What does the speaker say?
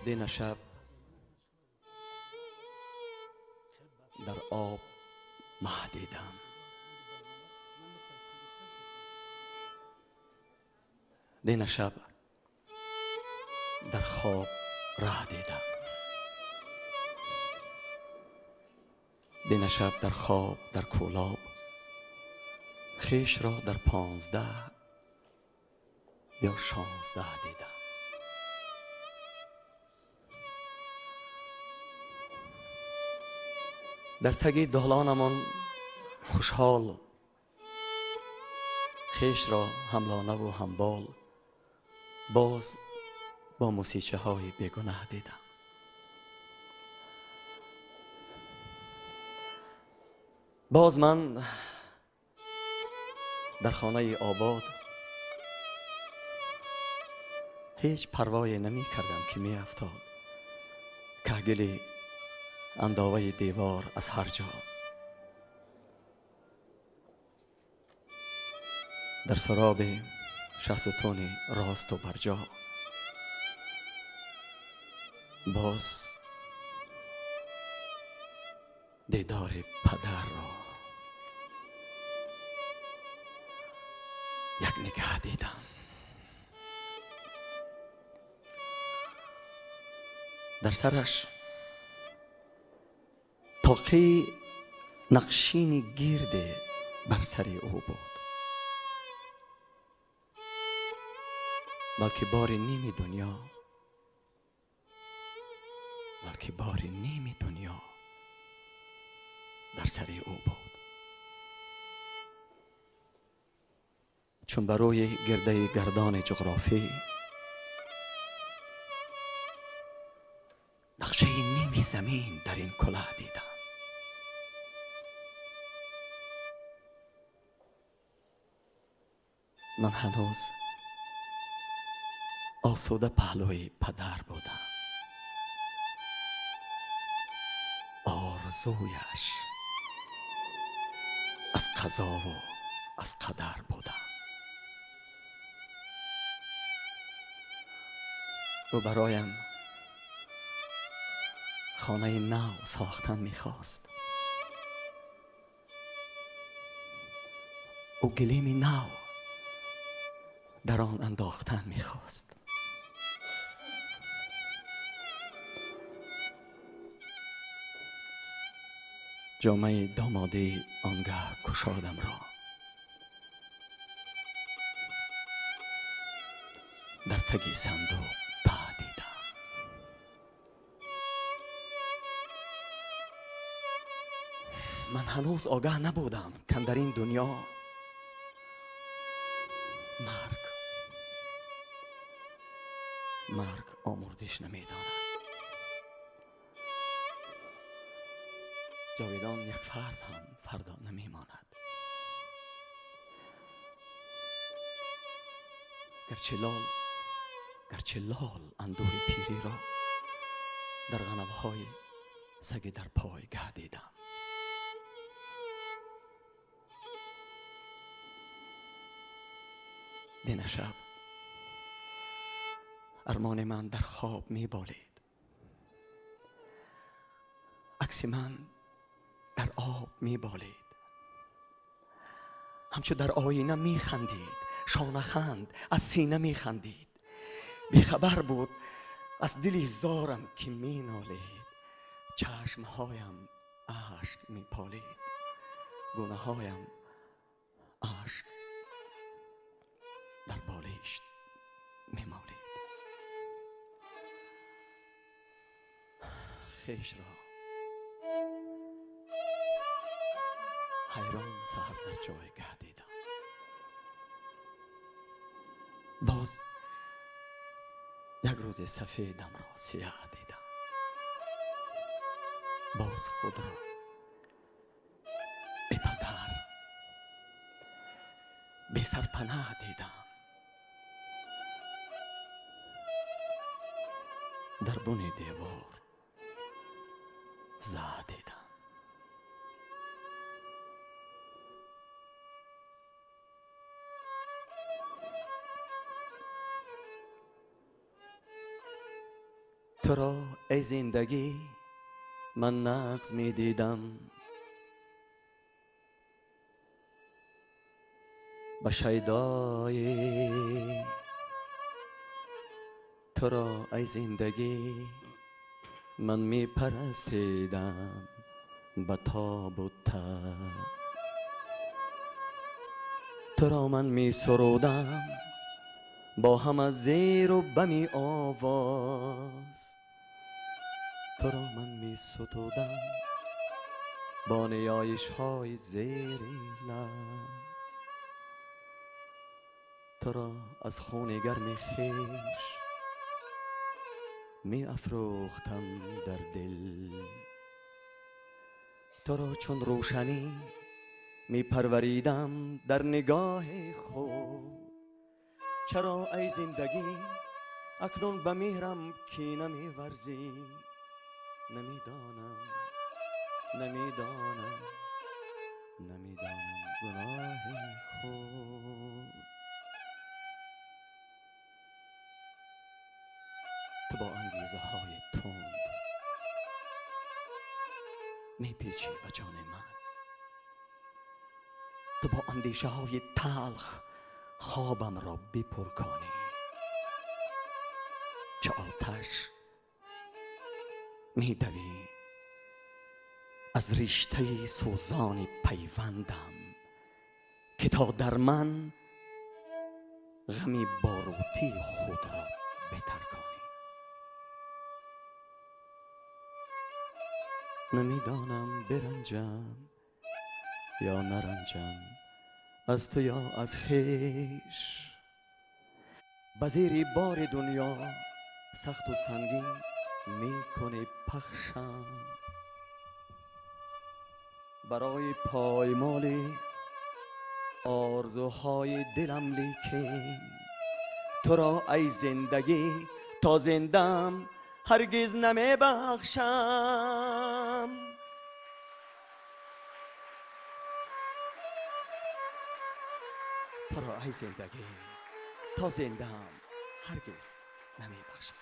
دین شب در آب مه دیدم، دین شب در خواب ره دیدم، دین شب در خواب در کولاب خویش را در 15 یا 16 دیدم. در تگی دالانمان خوشحال خویش را هملانه و همبال باز با موسیقی های بیگناه دیدم. باز من در خانه آباد هیچ پروایی نمی کردم که می افتاد کهگل انداوه دیوار از هر جا. در سراب شستون راست و برجا باز دیدار پدر را یک نگاه دیدم. در سرش طاقه نقشین گرد بر سر او بود، بلکه بار نیم دنیا، بلکه بار نیم دنیا در سر او بود. چون بروی گرده گردان جغرافی نقشه نیم زمین در این کلاه دیدم. من هنوز آسوده پهلوی پدر بودم. آرزویش از قضا و از قدر بودم. او برایم خانه نو ساختن میخواست. او گلیم نو در آن انداختن میخواست. جامعه دامادی آنگاه کشادم را در تگی صندوق ته دیدم. من هنوز آگاه نبودم که در این دنیا مرگ آمرزش نمیداند. جاویدان یک فرد هم فردا نمیماند. گرچه لال اندوه پیری را در غنمهای سگ در پای گه دیدم. دین شب ارمان من در خواب می بالید. عکس من در آب می بالید. همچو در آینه می خندید. شانه خند از سینه می خندید. بیخبر بود از دلی زارم که می نالید. چشمهایم اشک می پالید. گونه هایم اشک در بالشت می مالید. خویش را حیران سحر در جایگه دیدم. باز یک روز سفیدم را سیاه دیدم. باز خود را بی پدر بی سرپناه دیدم. در بن دیوار زه دیدم. تو تو را ای زندگی من نغز می دیدم، با شیدای تو را ای زندگی من می پرستیدم، با تاب و تب تو را من می سرودم با هم از زیر و بمی آواز، تو را من می ستودم با نیایش های زیر لب، تو را از خون گرم خویش می افروختم در دل، تو را چون روشنی می پروریدم در نگاه خود. چرا ای زندگی اکنون به مهرم کینه می ورزی؟ نمیدانم گناه خود. تو با انگیزه های تند می پیچی به جان من، تو با اندیشه های تلخ خوابم را بپرکانی. چه آتش می دوی از رشته سوزان پیوندم که تا در من غمی باروتی خود را بترکانی. نمیدانم برنجم یا نرنجم از تو یا از خویش، به زیر بار دنیا سخت و سنگین می کنی پخشم. برای پایمال آرزوهای دلم لیکن تو را ای زندگی تا زندم هرگز نمی بخشم. تو را ای زندگی تا زندم هرگز نمی بخشم.